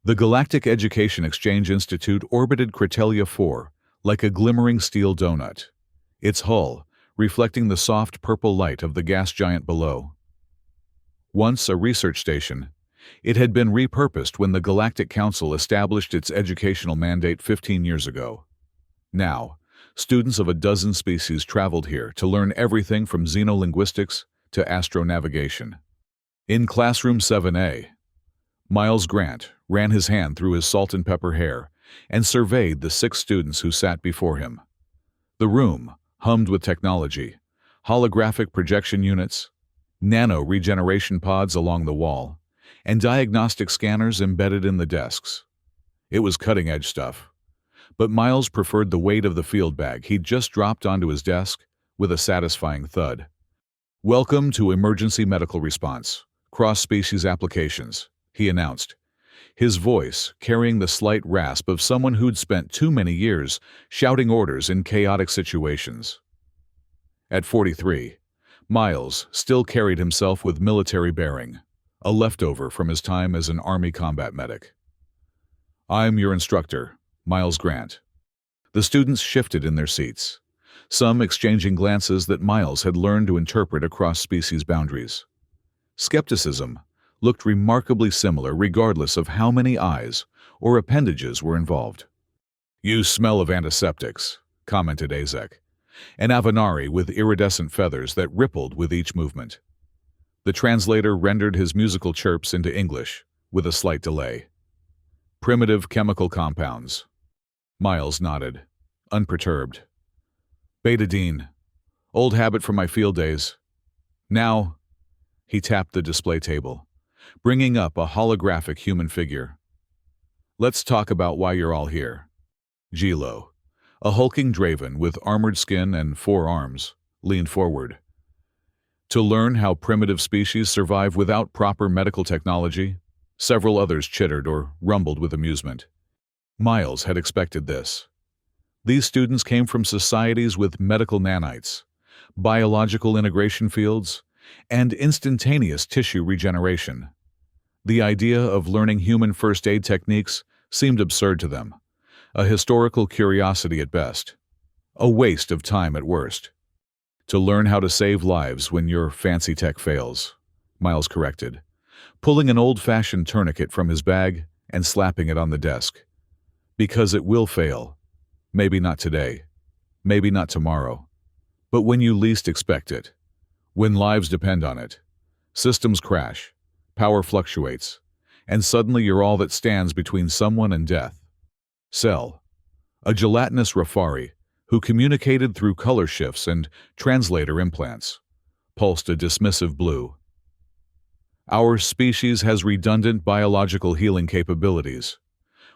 The Galactic Education Exchange Institute orbited Critelia 4 like a glimmering steel donut, its hull reflecting the soft purple light of the gas giant below. Once a research station, it had been repurposed when the Galactic Council established its educational mandate 15 years ago. Now, students of a dozen species traveled here to learn everything from xenolinguistics to astronavigation. In Classroom 7A, Miles Grant ran his hand through his salt and pepper hair and surveyed the 6 students who sat before him. The room hummed with technology, holographic projection units, nano-regeneration pods along the wall, and diagnostic scanners embedded in the desks. It was cutting-edge stuff. But Miles preferred the weight of the field bag he'd just dropped onto his desk with a satisfying thud. "Welcome to Emergency Medical Response, Cross-Species Applications," he announced, his voice carrying the slight rasp of someone who'd spent too many years shouting orders in chaotic situations. At 43, Miles still carried himself with military bearing, a leftover from his time as an Army combat medic. "I'm your instructor, Miles Grant." The students shifted in their seats, some exchanging glances that Miles had learned to interpret across species boundaries. Skepticism looked remarkably similar regardless of how many eyes or appendages were involved. "You smell of antiseptics," commented Azek, an Avenari with iridescent feathers that rippled with each movement. The translator rendered his musical chirps into English with a slight delay. "Primitive chemical compounds." Miles nodded, unperturbed. "Betadine. Old habit from my field days. Now," he tapped the display table, bringing up a holographic human figure. "Let's talk about why you're all here." Gilo, a hulking draven with armored skin and 4 arms, leaned forward. "To learn how primitive species survive without proper medical technology." Several others chittered or rumbled with amusement. Miles had expected this. These students came from societies with medical nanites, biological integration fields, and instantaneous tissue regeneration. The idea of learning human first aid techniques seemed absurd to them, a historical curiosity at best, a waste of time at worst. "To learn how to save lives when your fancy tech fails," Miles corrected, pulling an old-fashioned tourniquet from his bag and slapping it on the desk. "Because it will fail. Maybe not today, maybe not tomorrow, but when you least expect it. When lives depend on it. Systems crash, power fluctuates, and suddenly you're all that stands between someone and death." Cell, a gelatinous Rafari who communicated through color shifts and translator implants, pulsed a dismissive blue. "Our species has redundant biological healing capabilities.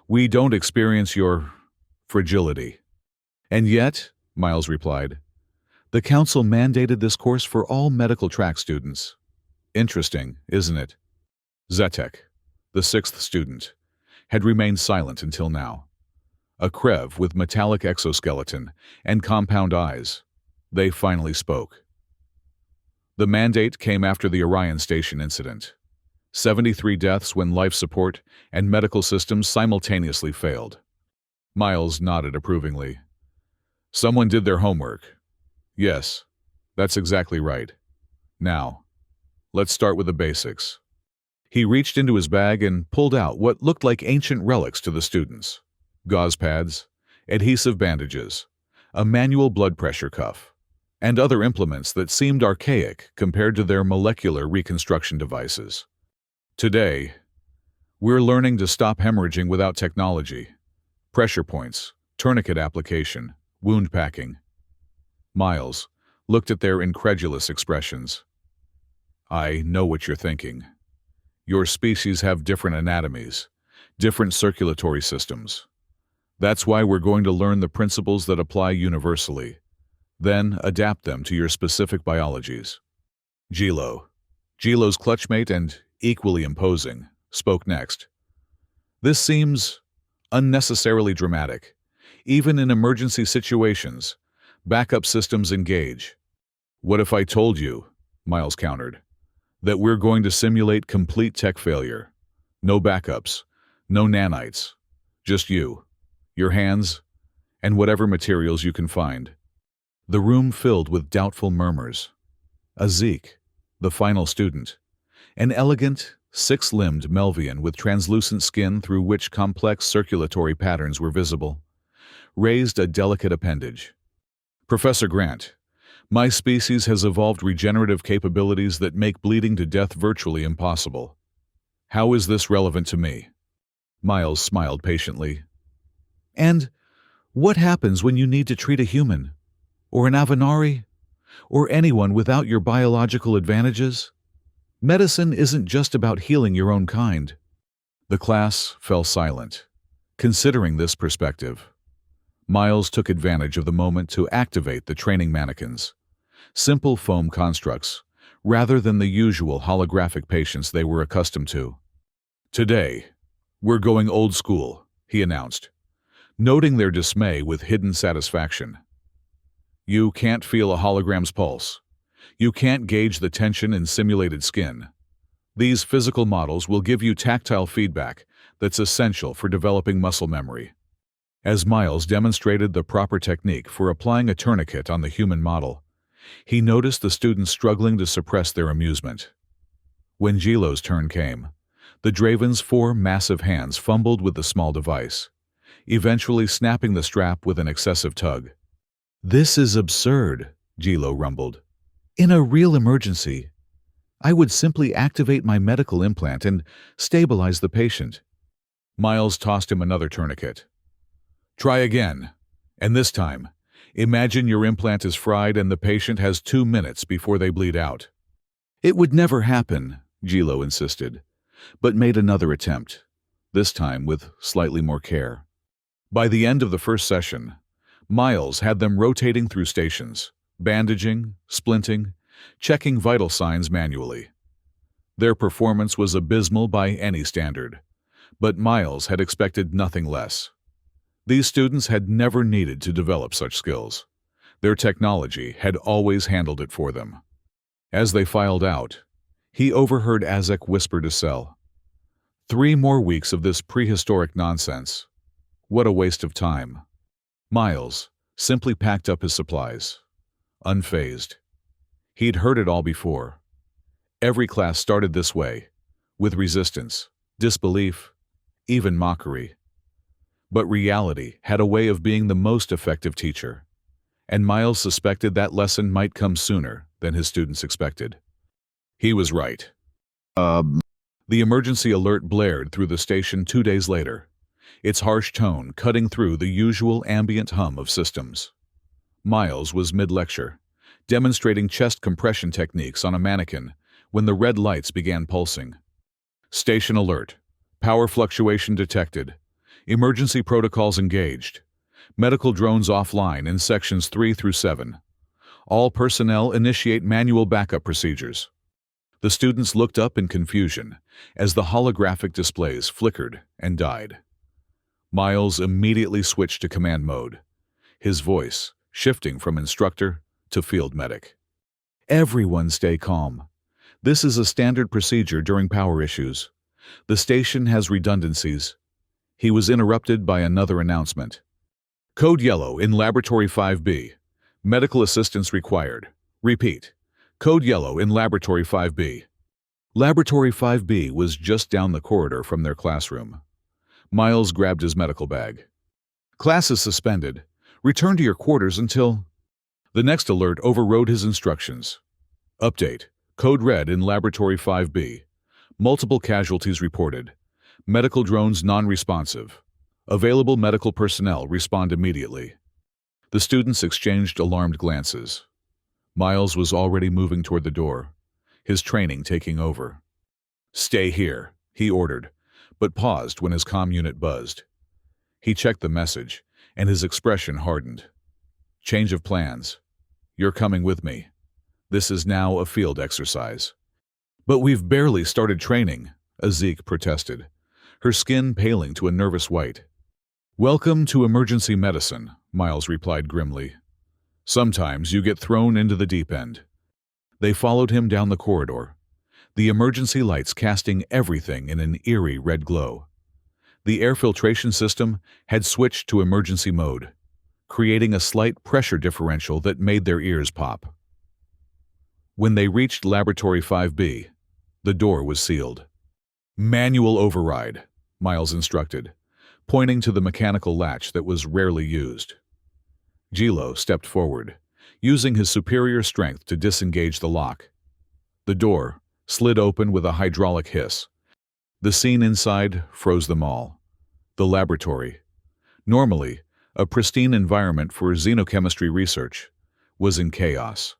We don't experience your fragility." "And yet," Miles replied, "the Council mandated this course for all medical track students." "Interesting, isn't it?" Zetek, the 6th student, had remained silent until now. A Krev with metallic exoskeleton and compound eyes. They finally spoke. "The mandate came after the Orion Station incident. 73 deaths when life support and medical systems simultaneously failed." Miles nodded approvingly. "Someone did their homework." "Yes, that's exactly right. Now, let's start with the basics." He reached into his bag and pulled out what looked like ancient relics to the students. Gauze pads, adhesive bandages, a manual blood pressure cuff, and other implements that seemed archaic compared to their molecular reconstruction devices. "Today, we're learning to stop hemorrhaging without technology. Pressure points, tourniquet application, wound packing." Miles looked at their incredulous expressions. "I know what you're thinking. Your species have different anatomies, different circulatory systems. That's why we're going to learn the principles that apply universally, then adapt them to your specific biologies." Gilo's clutchmate and equally imposing, spoke next. "This seems unnecessarily dramatic. Even in emergency situations, backup systems engage." "What if I told you," Miles countered, "that we're going to simulate complete tech failure? No backups, No nanites. Just you, your hands, and whatever materials you can find. The room filled with doubtful murmurs. Zeke, the final student, an elegant, six-limbed Melvian with translucent skin through which complex circulatory patterns were visible, raised a delicate appendage. Professor Grant, my species has evolved regenerative capabilities that make bleeding to death virtually impossible. How is this relevant to me? Miles smiled patiently. And what happens when you need to treat a human, or an Avenari, or anyone without your biological advantages? Medicine isn't just about healing your own kind. The class fell silent, considering this perspective. Miles took advantage of the moment to activate the training mannequins, simple foam constructs, rather than the usual holographic patients they were accustomed to. Today, we're going old school, he announced, noting their dismay with hidden satisfaction. You can't feel a hologram's pulse. You can't gauge the tension in simulated skin. These physical models will give you tactile feedback that's essential for developing muscle memory. As Miles demonstrated the proper technique for applying a tourniquet on the human model, he noticed the students struggling to suppress their amusement. When Gilo's turn came, the Draven's four massive hands fumbled with the small device, eventually snapping the strap with an excessive tug. "This is absurd," Gilo rumbled. "In a real emergency, I would simply activate my medical implant and stabilize the patient." Miles tossed him another tourniquet. "Try again, and this time, imagine your implant is fried and the patient has 2 minutes before they bleed out." "It would never happen," Gilo insisted, but made another attempt, this time with slightly more care. By the end of the first session, Miles had them rotating through stations, bandaging, splinting, checking vital signs manually. Their performance was abysmal by any standard, but Miles had expected nothing less. These students had never needed to develop such skills. Their technology had always handled it for them. As they filed out, he overheard Azek whisper to Cell, "3 more weeks of this prehistoric nonsense. What a waste of time." Miles simply packed up his supplies, unfazed. He'd heard it all before. Every class started this way, with resistance, disbelief, even mockery. But reality had a way of being the most effective teacher, and Miles suspected that lesson might come sooner than his students expected. He was right. The emergency alert blared through the station 2 days later, its harsh tone cutting through the usual ambient hum of systems. Miles was mid-lecture, demonstrating chest compression techniques on a mannequin when the red lights began pulsing. "Station alert. Power fluctuation detected. Emergency protocols engaged. Medical drones offline in sections 3 through 7. All personnel initiate manual backup procedures." The students looked up in confusion as the holographic displays flickered and died. Miles immediately switched to command mode, his voice shifting from instructor to field medic. "Everyone stay calm. This is a standard procedure during power issues. The station has redundancies." He was interrupted by another announcement. "Code yellow in Laboratory 5B. Medical assistance required. Repeat. Code yellow in Laboratory 5B. Laboratory 5B was just down the corridor from their classroom. Miles grabbed his medical bag. "Class is suspended. Return to your quarters until—" The next alert overrode his instructions. "Update. Code red in Laboratory 5B. Multiple casualties reported. Medical drones non-responsive. Available medical personnel respond immediately." The students exchanged alarmed glances. Miles was already moving toward the door, his training taking over. "Stay here," he ordered, but paused when his comm unit buzzed. He checked the message, and his expression hardened. "Change of plans. You're coming with me. This is now a field exercise." "But we've barely started training," Zeke protested, her skin paling to a nervous white. "Welcome to emergency medicine," Miles replied grimly. "Sometimes you get thrown into the deep end." They followed him down the corridor, the emergency lights casting everything in an eerie red glow. The air filtration system had switched to emergency mode, creating a slight pressure differential that made their ears pop. When they reached Laboratory 5B, the door was sealed. "Manual override," Miles instructed, pointing to the mechanical latch that was rarely used. Gilo stepped forward, using his superior strength to disengage the lock. The door slid open with a hydraulic hiss. The scene inside froze them all. The laboratory, normally a pristine environment for xenochemistry research, was in chaos.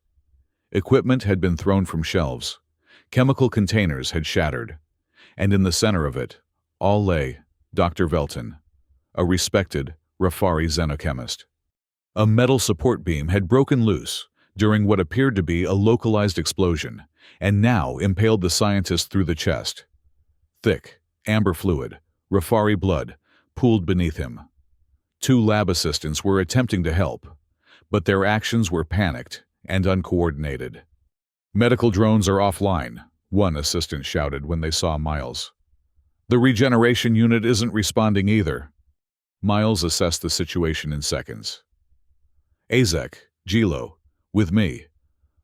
Equipment had been thrown from shelves, chemical containers had shattered, and in the center of it all lay Dr. Velton, a respected Rafari xenochemist. A metal support beam had broken loose during what appeared to be a localized explosion, and now impaled the scientist through the chest. Thick, amber fluid, Rafari blood, pooled beneath him. Two lab assistants were attempting to help, but their actions were panicked and uncoordinated. "Medical drones are offline," one assistant shouted when they saw Miles. "The regeneration unit isn't responding either." Miles assessed the situation in seconds. "Azek, Gilo, with me.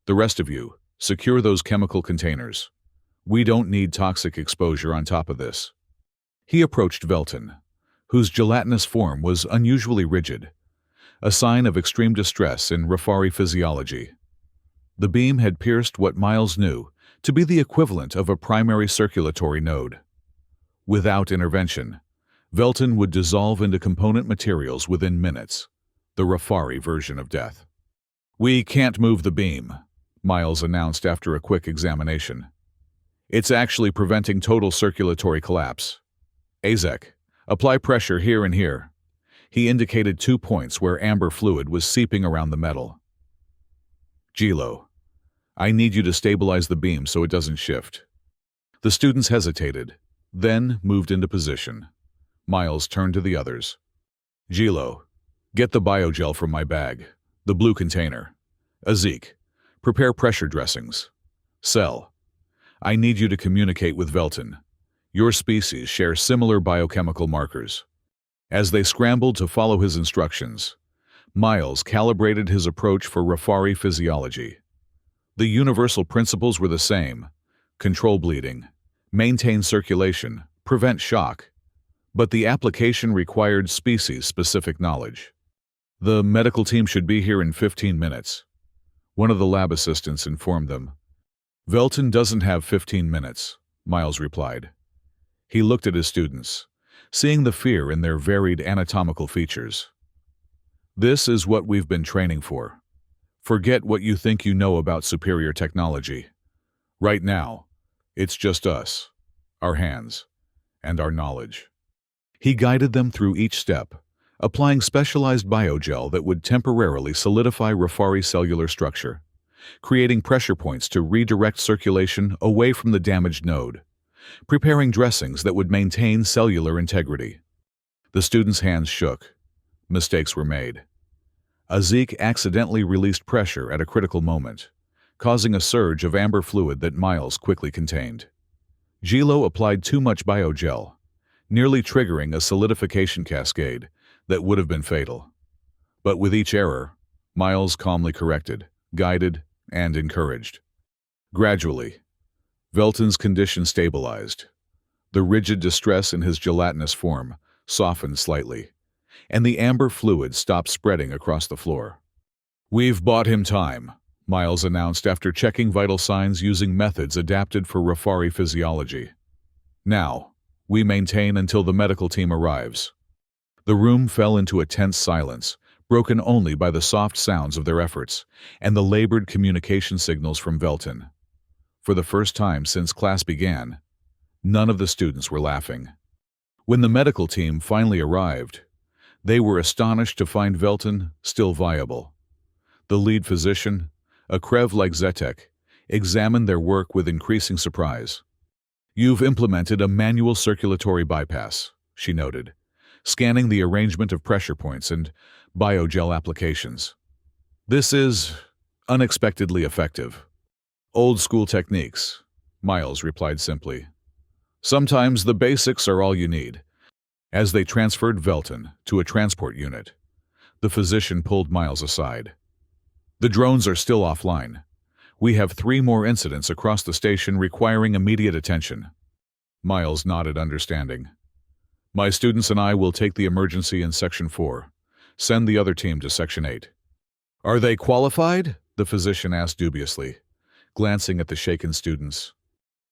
The rest of you, secure those chemical containers. We don't need toxic exposure on top of this." He approached Velton, whose gelatinous form was unusually rigid, a sign of extreme distress in Rafari physiology. The beam had pierced what Miles knew to be the equivalent of a primary circulatory node. Without intervention, Velton would dissolve into component materials within minutes, the Rafari version of death. "We can't move the beam," Miles announced after a quick examination. "It's actually preventing total circulatory collapse. Azek, apply pressure here and here." He indicated 2 points where amber fluid was seeping around the metal. "Gilo, I need you to stabilize the beam so it doesn't shift." The students hesitated, then moved into position. Miles turned to the others. "Gilo, get the biogel from my bag, the blue container. Azek, prepare pressure dressings. Cell, I need you to communicate with Velton. Your species share similar biochemical markers." As they scrambled to follow his instructions, Miles calibrated his approach for Rafari physiology. The universal principles were the same: control bleeding, maintain circulation, prevent shock. But the application required species-specific knowledge. "The medical team should be here in 15 minutes. One of the lab assistants informed them. "Velton doesn't have 15 minutes, Miles replied. He looked at his students, seeing the fear in their varied anatomical features. "This is what we've been training for. Forget what you think you know about superior technology. Right now, it's just us, our hands, and our knowledge." He guided them through each step, applying specialized biogel that would temporarily solidify Rafari cellular structure, creating pressure points to redirect circulation away from the damaged node, preparing dressings that would maintain cellular integrity. The students' hands shook. Mistakes were made. Azek accidentally released pressure at a critical moment, causing a surge of amber fluid that Miles quickly contained. Gilo applied too much biogel, nearly triggering a solidification cascade that would have been fatal. But with each error, Miles calmly corrected, guided, and encouraged. Gradually, Velton's condition stabilized. The rigid distress in his gelatinous form softened slightly, and the amber fluid stopped spreading across the floor. "We've bought him time," Miles announced after checking vital signs using methods adapted for Rafari physiology. "Now, we maintain until the medical team arrives." The room fell into a tense silence, broken only by the soft sounds of their efforts and the labored communication signals from Velton. For the first time since class began, none of the students were laughing. When the medical team finally arrived, they were astonished to find Velton still viable. The lead physician, a Krev like Zetek, examined their work with increasing surprise. "You've implemented a manual circulatory bypass," she noted, scanning the arrangement of pressure points and biogel applications. "This is unexpectedly effective." "Old school techniques," Miles replied simply. "Sometimes the basics are all you need." As they transferred Velton to a transport unit, the physician pulled Miles aside. "The drones are still offline. We have 3 more incidents across the station requiring immediate attention." Miles nodded understanding. "My students and I will take the emergency in Section 4. Send the other team to Section 8. "Are they qualified?" the physician asked dubiously, glancing at the shaken students.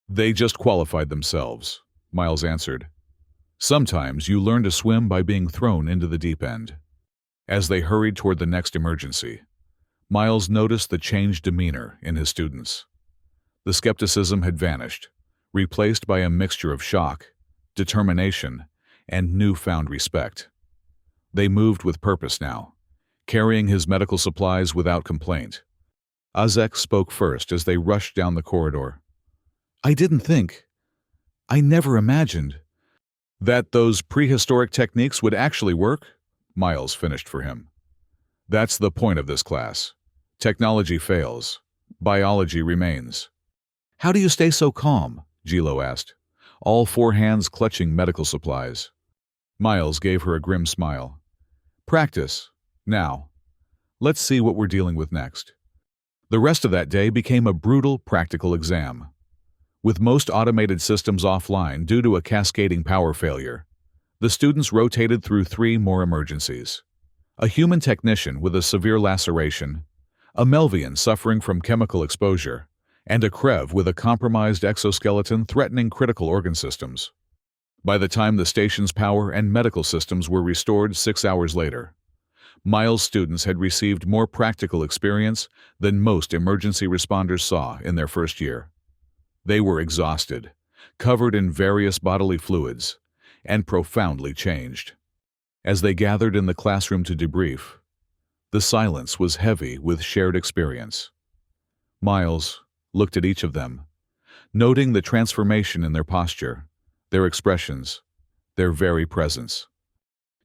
"They just qualified themselves," Miles answered. "Sometimes you learn to swim by being thrown into the deep end." As they hurried toward the next emergency, Miles noticed the changed demeanor in his students. The skepticism had vanished, replaced by a mixture of shock, determination, and newfound respect. They moved with purpose now, carrying his medical supplies without complaint. Azek spoke first as they rushed down the corridor. "I never imagined that those prehistoric techniques would actually work," Miles finished for him. "That's the point of this class. Technology fails. Biology remains." "How do you stay so calm?" Gilo asked, all 4 hands clutching medical supplies. Miles gave her a grim smile. "Practice. Now, let's see what we're dealing with next." The rest of that day became a brutal practical exam. With most automated systems offline due to a cascading power failure, the students rotated through 3 more emergencies. A human technician with a severe laceration, a Melvian suffering from chemical exposure, and a Krev with a compromised exoskeleton threatening critical organ systems. By the time the station's power and medical systems were restored 6 hours later, Miles' students had received more practical experience than most emergency responders saw in their first year. They were exhausted, covered in various bodily fluids, and profoundly changed. As they gathered in the classroom to debrief, the silence was heavy with shared experience. Miles looked at each of them, noting the transformation in their posture, their expressions, their very presence.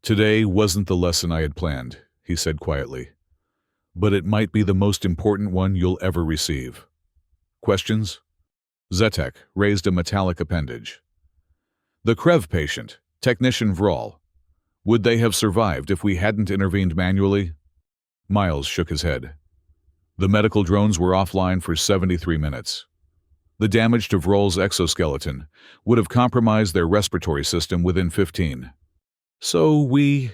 "Today wasn't the lesson I had planned," he said quietly, "but it might be the most important one you'll ever receive. Questions?" Zetek raised a metallic appendage. "The Krev patient, Technician Vrol. Would they have survived if we hadn't intervened manually?" Miles shook his head. "The medical drones were offline for 73 minutes. The damage to Vrol's exoskeleton would have compromised their respiratory system within 15. So we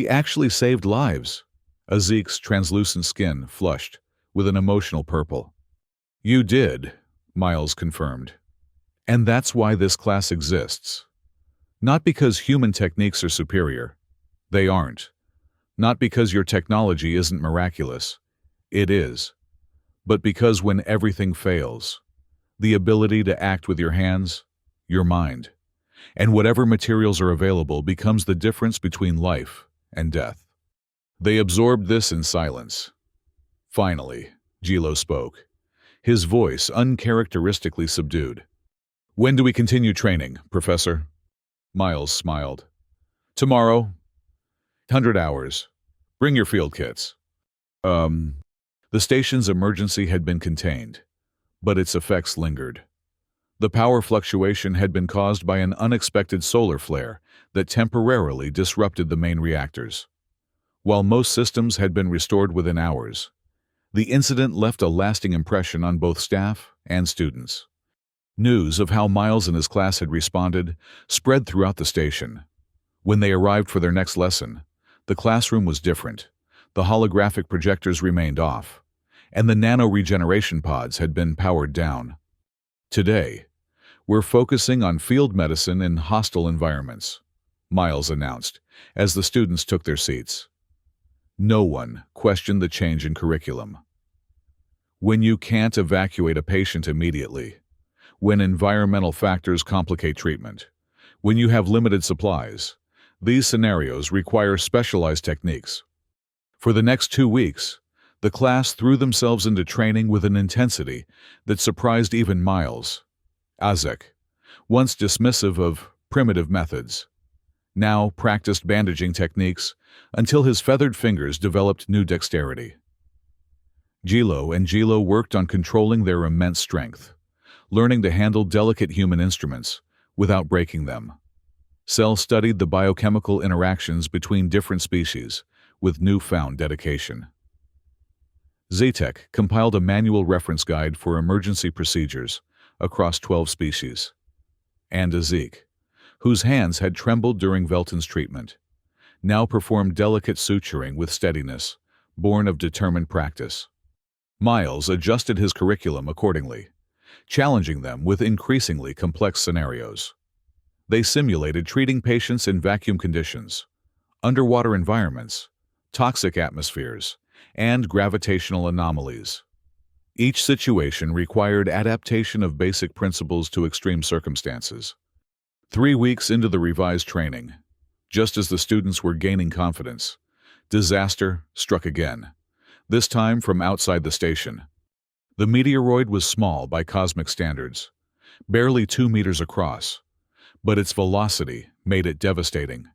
actually saved lives." Azek's translucent skin flushed with an emotional purple. "You did," Miles confirmed. "And that's why this class exists. Not because human techniques are superior. They aren't. Not because your technology isn't miraculous. It is. But because when everything fails, the ability to act with your hands, your mind, and whatever materials are available becomes the difference between life and death." They absorbed this in silence. Finally, Gilo spoke, his voice uncharacteristically subdued. "When do we continue training, Professor?" Miles smiled. "Tomorrow. 100 hours. Bring your field kits." The station's emergency had been contained, but its effects lingered. The power fluctuation had been caused by an unexpected solar flare that temporarily disrupted the main reactors. While most systems had been restored within hours, the incident left a lasting impression on both staff and students. News of how Miles and his class had responded spread throughout the station. When they arrived for their next lesson, the classroom was different. The holographic projectors remained off, and the nano-regeneration pods had been powered down. "Today, we're focusing on field medicine in hostile environments," Miles announced as the students took their seats. No one questioned the change in curriculum. When you can't evacuate a patient immediately, when environmental factors complicate treatment, when you have limited supplies, these scenarios require specialized techniques. For the next 2 weeks, the class threw themselves into training with an intensity that surprised even Miles. Azek, once dismissive of primitive methods, now practiced bandaging techniques until his feathered fingers developed new dexterity. Gilo worked on controlling their immense strength, learning to handle delicate human instruments without breaking them. Cell studied the biochemical interactions between different species with newfound dedication. Zatek compiled a manual reference guide for emergency procedures across 12 species. And Azik, whose hands had trembled during Velton's treatment, now performed delicate suturing with steadiness, born of determined practice. Miles adjusted his curriculum accordingly, challenging them with increasingly complex scenarios. They simulated treating patients in vacuum conditions, underwater environments, toxic atmospheres, and gravitational anomalies. Each situation required adaptation of basic principles to extreme circumstances. 3 weeks into the revised training, just as the students were gaining confidence, disaster struck again, this time from outside the station. The meteoroid was small by cosmic standards, barely 2 meters across, but its velocity made it devastating.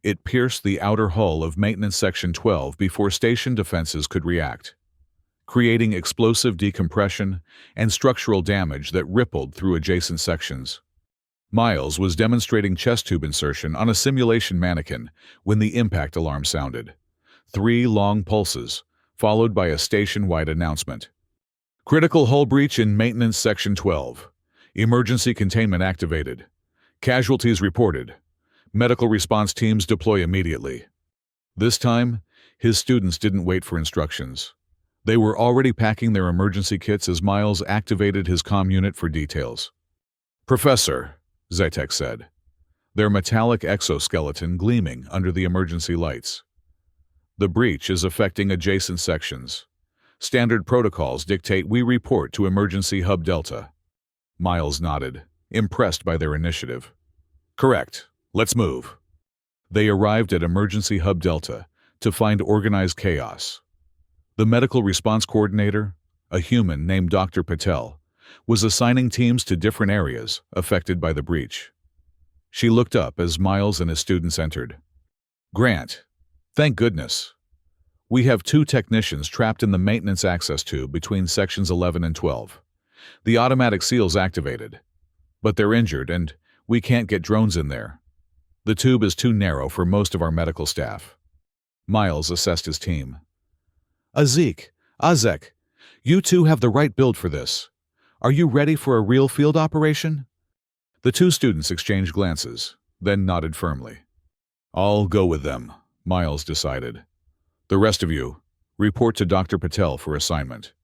It pierced the outer hull of Maintenance Section 12 before station defenses could react, creating explosive decompression and structural damage that rippled through adjacent sections. Miles was demonstrating chest tube insertion on a simulation mannequin when the impact alarm sounded. 3 long pulses, followed by a station-wide announcement. Critical hull breach in Maintenance Section 12. Emergency containment activated. Casualties reported. Medical response teams deploy immediately. This time, his students didn't wait for instructions. They were already packing their emergency kits as Miles activated his comm unit for details. "Professor," Zatek said, their metallic exoskeleton gleaming under the emergency lights. "The breach is affecting adjacent sections. Standard protocols dictate we report to Emergency Hub Delta." Miles nodded, impressed by their initiative. "Correct. Let's move." They arrived at Emergency Hub Delta to find organized chaos. The medical response coordinator, a human named Dr. Patel, was assigning teams to different areas affected by the breach. She looked up as Miles and his students entered. "Grant, thank goodness. We have 2 technicians trapped in the maintenance access tube between sections 11 and 12. The automatic seal's activated, but they're injured and we can't get drones in there. The tube is too narrow for most of our medical staff." Miles assessed his team. Azek, you 2 have the right build for this. Are you ready for a real field operation?" The 2 students exchanged glances, then nodded firmly. "I'll go with them," Miles decided. "The rest of you, report to Dr. Patel for assignment."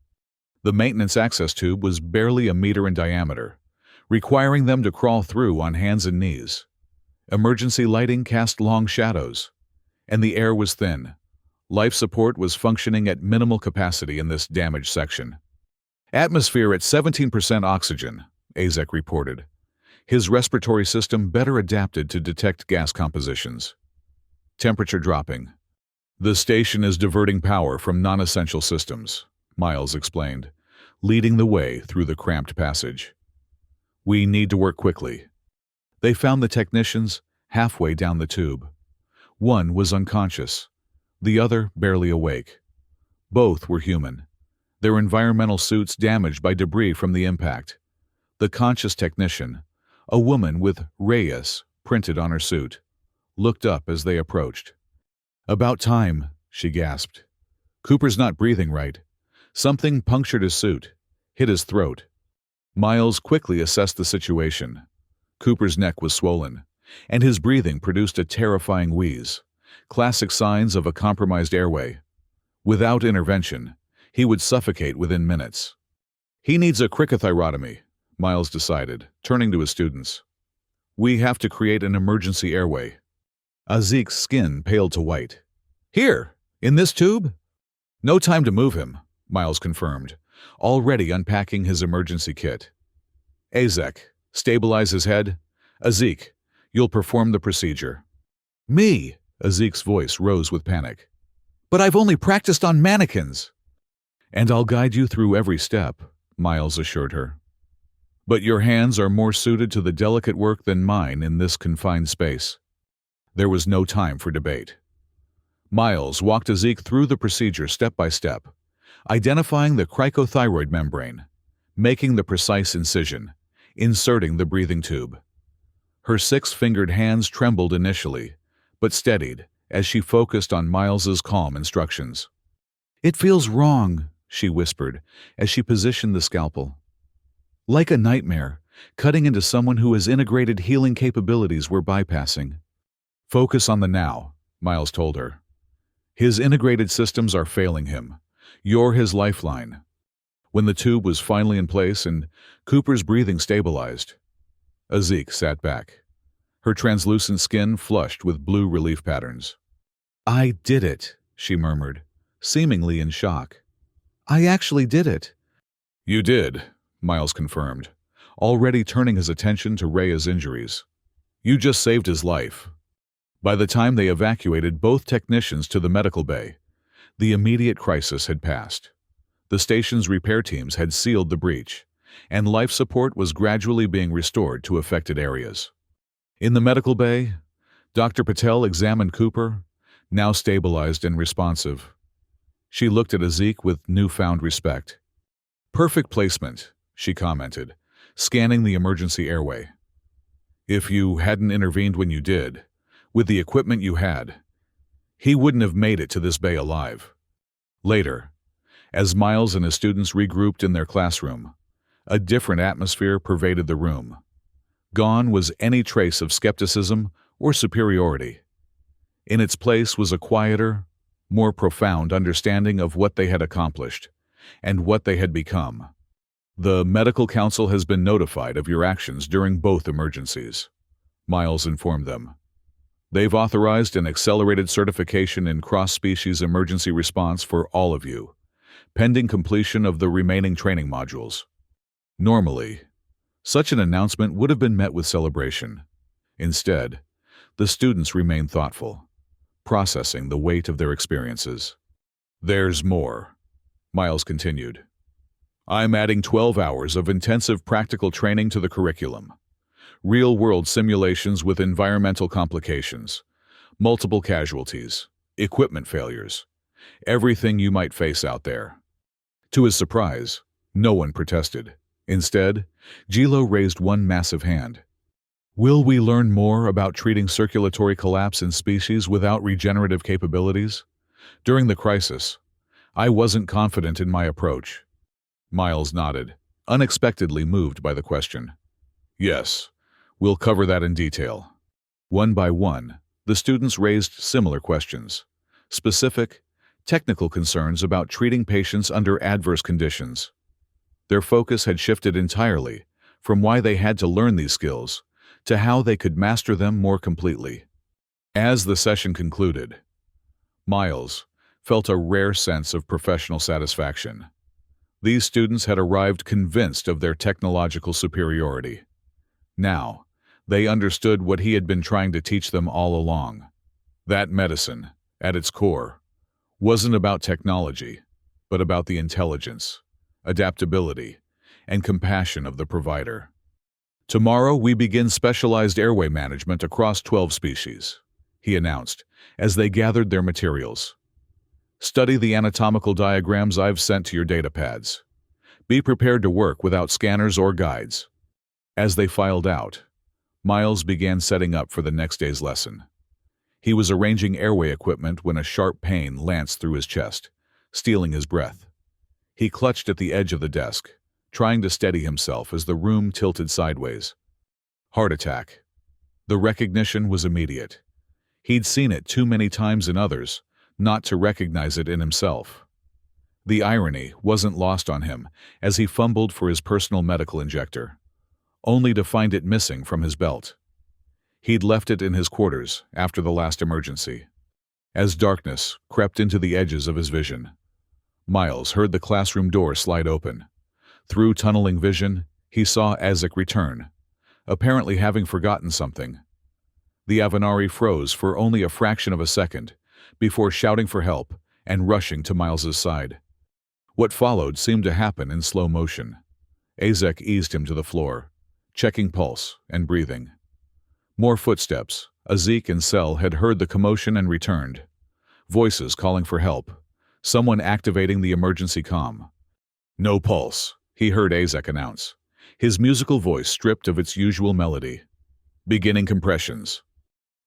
The maintenance access tube was barely a meter in diameter, requiring them to crawl through on hands and knees. Emergency lighting cast long shadows, and the air was thin. Life support was functioning at minimal capacity in this damaged section. "Atmosphere at 17% oxygen," Azek reported, his respiratory system better adapted to detect gas compositions. "Temperature dropping. The station is diverting power from non-essential systems," Miles explained, leading the way through the cramped passage. "We need to work quickly." They found the technicians halfway down the tube. One was unconscious, the other barely awake. Both were human, their environmental suits damaged by debris from the impact. The conscious technician, a woman with Reyes printed on her suit, looked up as they approached. "About time," she gasped. "Cooper's not breathing right. Something punctured his suit, hit his throat." Miles quickly assessed the situation. Cooper's neck was swollen, and his breathing produced a terrifying wheeze, classic signs of a compromised airway. Without intervention, he would suffocate within minutes. "He needs a cricothyrotomy," Miles decided, turning to his students. "We have to create an emergency airway." Azik's skin paled to white. "Here, in this tube?" "No time to move him," Miles confirmed, already unpacking his emergency kit. "Azek, stabilize his head. Azik, you'll perform the procedure." "Me?" Azik's voice rose with panic. "But I've only practiced on mannequins." "And I'll guide you through every step," Miles assured her. "But your hands are more suited to the delicate work than mine in this confined space." There was no time for debate. Miles walked Azik through the procedure step by step, identifying the cricothyroid membrane, making the precise incision, inserting the breathing tube. Her six-fingered hands trembled initially, but steadied as she focused on Miles's calm instructions. "It feels wrong," she whispered as she positioned the scalpel. "Like a nightmare, cutting into someone who has integrated healing capabilities we're bypassing." "Focus on the now," Miles told her. "His integrated systems are failing him. You're his lifeline." When the tube was finally in place and Cooper's breathing stabilized, Azik sat back, her translucent skin flushed with blue relief patterns. "I did it," she murmured, seemingly in shock. "I actually did it." "You did," Miles confirmed, already turning his attention to Rhea's injuries. "You just saved his life." By the time they evacuated both technicians to the medical bay, the immediate crisis had passed. The station's repair teams had sealed the breach, and life support was gradually being restored to affected areas. In the medical bay, Dr. Patel examined Cooper, now stabilized and responsive. She looked at Azik with newfound respect. "Perfect placement," she commented, scanning the emergency airway. "If you hadn't intervened when you did, with the equipment you had, he wouldn't have made it to this bay alive." Later, as Miles and his students regrouped in their classroom, a different atmosphere pervaded the room. Gone was any trace of skepticism or superiority. In its place was a quieter, more profound understanding of what they had accomplished and what they had become. "The medical council has been notified of your actions during both emergencies," Miles informed them. "They've authorized an accelerated certification in cross-species emergency response for all of you, pending completion of the remaining training modules." Normally, such an announcement would have been met with celebration. Instead, the students remained thoughtful, processing the weight of their experiences. "There's more," Miles continued. "I'm adding 12 hours of intensive practical training to the curriculum. Real-world simulations with environmental complications, multiple casualties, equipment failures, everything you might face out there." To his surprise, no one protested. Instead, Gilo raised one massive hand. "Will we learn more about treating circulatory collapse in species without regenerative capabilities? During the crisis, I wasn't confident in my approach." Miles nodded, unexpectedly moved by the question. "Yes, we'll cover that in detail." One by one, the students raised similar questions, specific, technical concerns about treating patients under adverse conditions. Their focus had shifted entirely from why they had to learn these skills to how they could master them more completely. As the session concluded, Miles felt a rare sense of professional satisfaction. These students had arrived convinced of their technological superiority. Now, they understood what he had been trying to teach them all along. That medicine, at its core, wasn't about technology, but about the intelligence, adaptability, and compassion of the provider. "Tomorrow we begin specialized airway management across 12 species," he announced as they gathered their materials. "Study the anatomical diagrams I've sent to your data pads. Be prepared to work without scanners or guides." As they filed out, Miles began setting up for the next day's lesson. He was arranging airway equipment when a sharp pain lanced through his chest, stealing his breath. He clutched at the edge of the desk, trying to steady himself as the room tilted sideways. Heart attack. The recognition was immediate. He'd seen it too many times in others, not to recognize it in himself. The irony wasn't lost on him as he fumbled for his personal medical injector, only to find it missing from his belt. He'd left it in his quarters after the last emergency. As darkness crept into the edges of his vision, Miles heard the classroom door slide open. Through tunneling vision, he saw Azik return, apparently having forgotten something. The Avenari froze for only a fraction of a second, before shouting for help and rushing to Miles's side. What followed seemed to happen in slow motion. Azik eased him to the floor, checking pulse and breathing. More footsteps. Azik and Sel had heard the commotion and returned. Voices calling for help. Someone activating the emergency comm. "No pulse," he heard Azik announce, his musical voice stripped of its usual melody. Beginning compressions.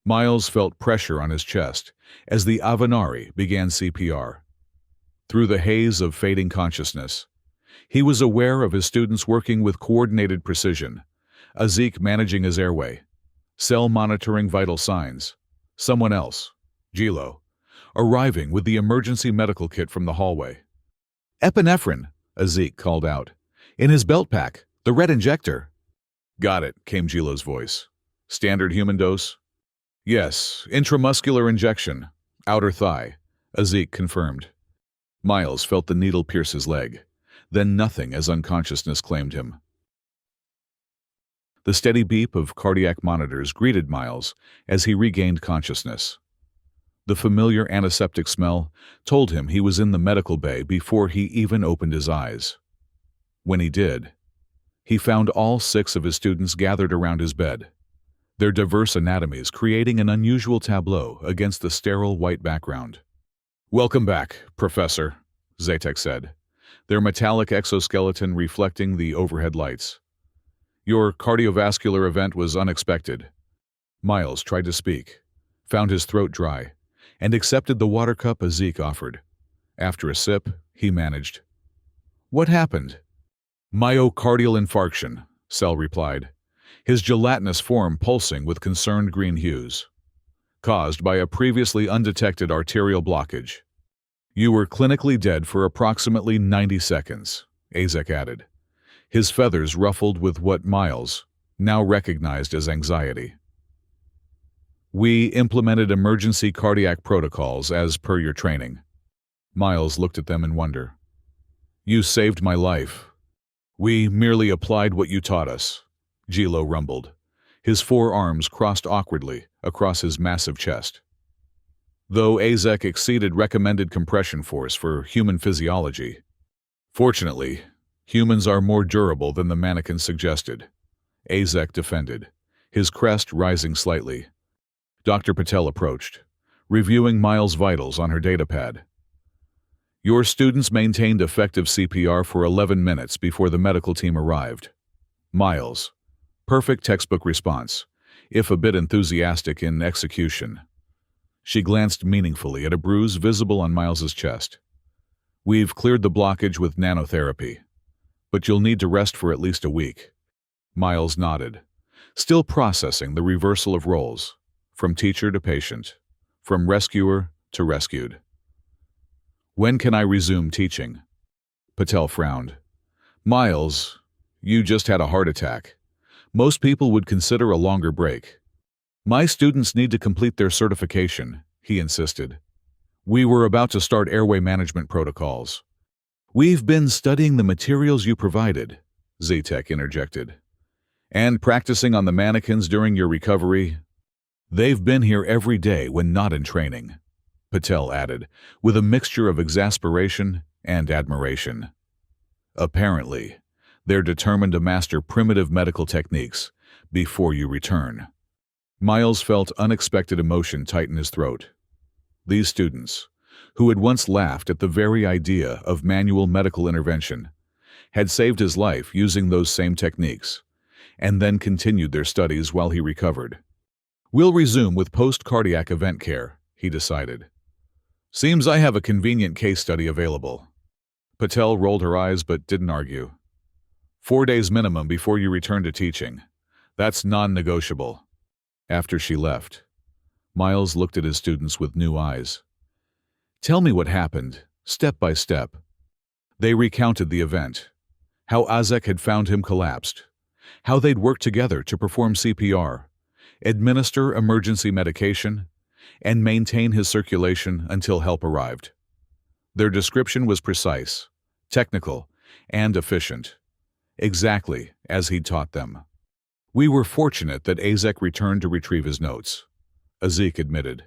Miles felt pressure on his chest as the Avenari began CPR. Through the haze of fading consciousness, he was aware of his students working with coordinated precision, Azik managing his airway, Cell monitoring vital signs, someone else, Gilo, arriving with the emergency medical kit from the hallway. Epinephrine, Azik called out. In his belt pack, the red injector. Got it, came Gilo's voice. Standard human dose? Yes, intramuscular injection, outer thigh, Azik confirmed. Miles felt the needle pierce his leg, then nothing as unconsciousness claimed him. The steady beep of cardiac monitors greeted Miles as he regained consciousness. The familiar antiseptic smell told him he was in the medical bay before he even opened his eyes. When he did, he found all 6 of his students gathered around his bed, their diverse anatomies creating an unusual tableau against the sterile white background. Welcome back, Professor, Zatek said, their metallic exoskeleton reflecting the overhead lights. Your cardiovascular event was unexpected. Miles tried to speak, found his throat dry, and accepted the water cup Azik offered. After a sip, he managed. What happened? Myocardial infarction, Cell replied, his gelatinous form pulsing with concerned green hues. Caused by a previously undetected arterial blockage. You were clinically dead for approximately 90 seconds, Azek added, his feathers ruffled with what Miles now recognized as anxiety. We implemented emergency cardiac protocols as per your training. Miles looked at them in wonder. You saved my life. We merely applied what you taught us, Gilo rumbled, his 4 arms crossed awkwardly across his massive chest. Though Azek exceeded recommended compression force for human physiology, fortunately, humans are more durable than the mannequin suggested, Azek defended, his crest rising slightly. Dr. Patel approached, reviewing Miles' vitals on her datapad. Your students maintained effective CPR for 11 minutes before the medical team arrived. Miles, perfect textbook response, if a bit enthusiastic in execution. She glanced meaningfully at a bruise visible on Miles's chest. We've cleared the blockage with nanotherapy, but you'll need to rest for at least a week. Miles nodded, still processing the reversal of roles, from teacher to patient, from rescuer to rescued. When can I resume teaching? Patel frowned. Miles, you just had a heart attack. Most people would consider a longer break. My students need to complete their certification, he insisted. We were about to start airway management protocols. We've been studying the materials you provided, Zatek interjected. And practicing on the mannequins during your recovery. They've been here every day when not in training, Patel added, with a mixture of exasperation and admiration. Apparently, they're determined to master primitive medical techniques before you return. Miles felt unexpected emotion tighten his throat. These students, who had once laughed at the very idea of manual medical intervention, had saved his life using those same techniques, and then continued their studies while he recovered. We'll resume with post-cardiac event care, he decided. Seems I have a convenient case study available. Patel rolled her eyes but didn't argue. 4 days minimum before you return to teaching. That's non-negotiable. After she left, Miles looked at his students with new eyes. Tell me what happened, step by step. They recounted the event, how Azek had found him collapsed, how they'd worked together to perform CPR, administer emergency medication, and maintain his circulation until help arrived. Their description was precise, technical, and efficient, exactly as he'd taught them. We were fortunate that Azek returned to retrieve his notes, Azik admitted.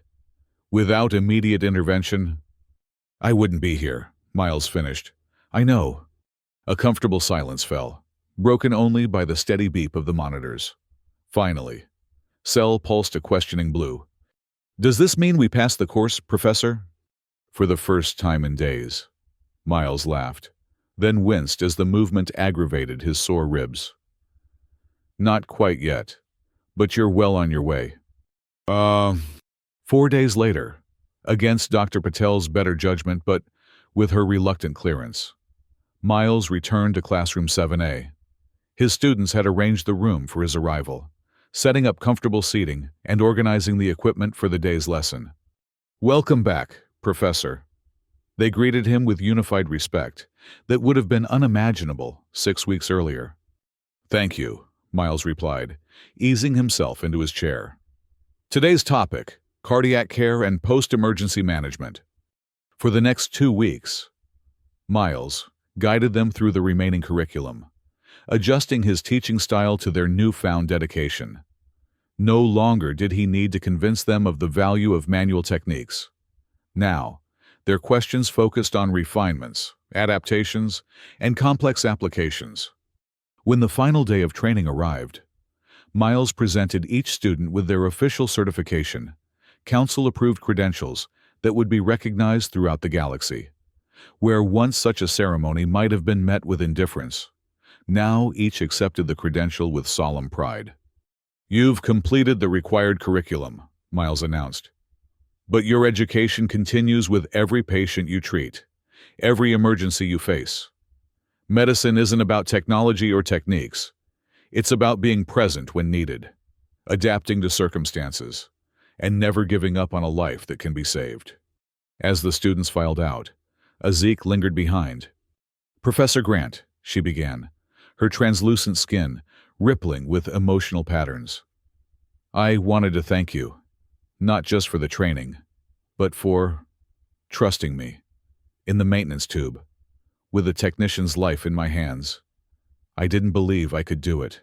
Without immediate intervention, I wouldn't be here, Miles finished. I know. A comfortable silence fell, broken only by the steady beep of the monitors. Finally, Cell pulsed a questioning blue. Does this mean we passed the course, Professor? For the first time in days. Miles laughed, then winced as the movement aggravated his sore ribs. Not quite yet, but you're well on your way. Uh, 4 days later, against Dr. Patel's better judgment but with her reluctant clearance, Miles returned to classroom 7A. His students had arranged the room for his arrival, setting up comfortable seating and organizing the equipment for the day's lesson. "Welcome back, Professor." They greeted him with unified respect that would have been unimaginable 6 weeks earlier. "Thank you," Miles replied, easing himself into his chair. Today's topic: cardiac care and post-emergency management. For the next 2 weeks, Miles guided them through the remaining curriculum, adjusting his teaching style to their newfound dedication. No longer did he need to convince them of the value of manual techniques. Now, their questions focused on refinements, adaptations, and complex applications. When the final day of training arrived, Miles presented each student with their official certification, council-approved credentials that would be recognized throughout the galaxy. Where once such a ceremony might have been met with indifference, now each accepted the credential with solemn pride. "You've completed the required curriculum," Miles announced. "But your education continues with every patient you treat, every emergency you face. Medicine isn't about technology or techniques. It's about being present when needed, adapting to circumstances, and never giving up on a life that can be saved." As the students filed out, Azik lingered behind. "Professor Grant," she began, her translucent skin rippling with emotional patterns. "I wanted to thank you, not just for the training, but for trusting me in the maintenance tube, with a technician's life in my hands. I didn't believe I could do it."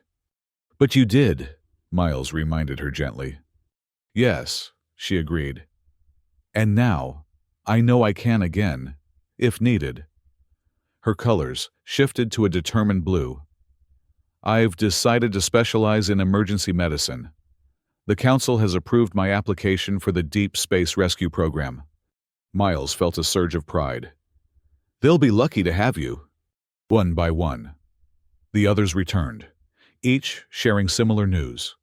"But you did," Miles reminded her gently. "Yes," she agreed. "And now, I know I can again, if needed." Her colors shifted to a determined blue. "I've decided to specialize in emergency medicine. The Council has approved my application for the Deep Space Rescue Program." Miles felt a surge of pride. "They'll be lucky to have you." One by one, the others returned, each sharing similar news.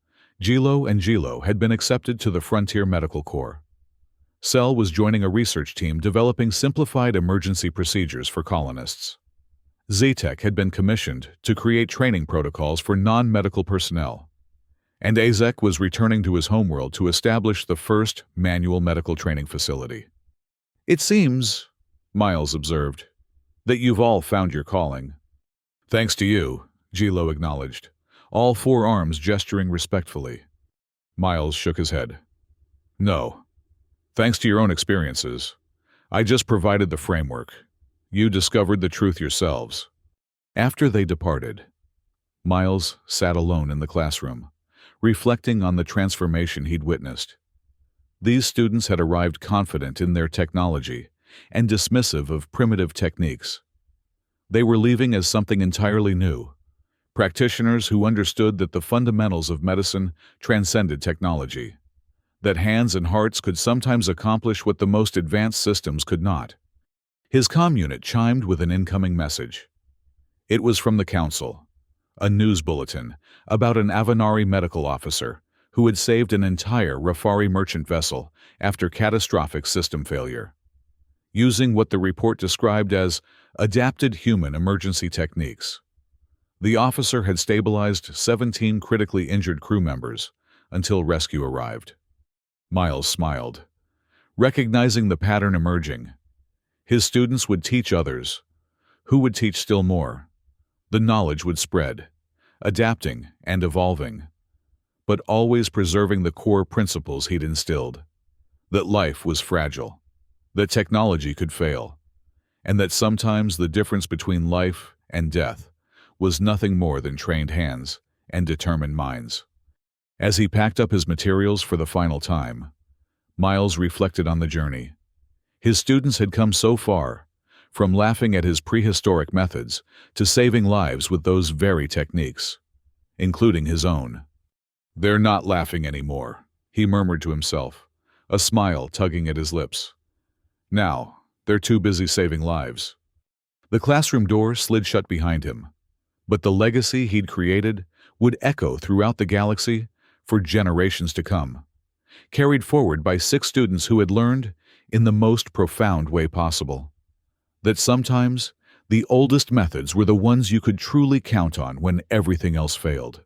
Gilo and Gilo had been accepted to the Frontier Medical Corps. Cell was joining a research team developing simplified emergency procedures for colonists. Z-Tech had been commissioned to create training protocols for non-medical personnel. And Azek was returning to his homeworld to establish the first manual medical training facility. "It seems," Miles observed, "that you've all found your calling." "Thanks to you," Gilo acknowledged, all four arms gesturing respectfully. Miles shook his head. "No. Thanks to your own experiences. I just provided the framework. You discovered the truth yourselves." After they departed, Miles sat alone in the classroom, reflecting on the transformation he'd witnessed. These students had arrived confident in their technology and dismissive of primitive techniques. They were leaving as something entirely new, practitioners who understood that the fundamentals of medicine transcended technology, that hands and hearts could sometimes accomplish what the most advanced systems could not. His comm unit chimed with an incoming message. It was from the Council, a news bulletin about an Avanari medical officer who had saved an entire Rafari merchant vessel after catastrophic system failure. Using what the report described as adapted human emergency techniques, the officer had stabilized 17 critically injured crew members until rescue arrived. Miles smiled, recognizing the pattern emerging. His students would teach others, who would teach still more. The knowledge would spread, adapting and evolving, but always preserving the core principles he'd instilled: that life was fragile, that technology could fail, and that sometimes the difference between life and death was nothing more than trained hands and determined minds. As he packed up his materials for the final time, Miles reflected on the journey. His students had come so far, from laughing at his prehistoric methods to saving lives with those very techniques, including his own. "They're not laughing anymore," he murmured to himself, a smile tugging at his lips. "Now, they're too busy saving lives." The classroom door slid shut behind him, but the legacy he'd created would echo throughout the galaxy for generations to come, carried forward by 6 students who had learned, in the most profound way possible, that sometimes the oldest methods were the ones you could truly count on when everything else failed.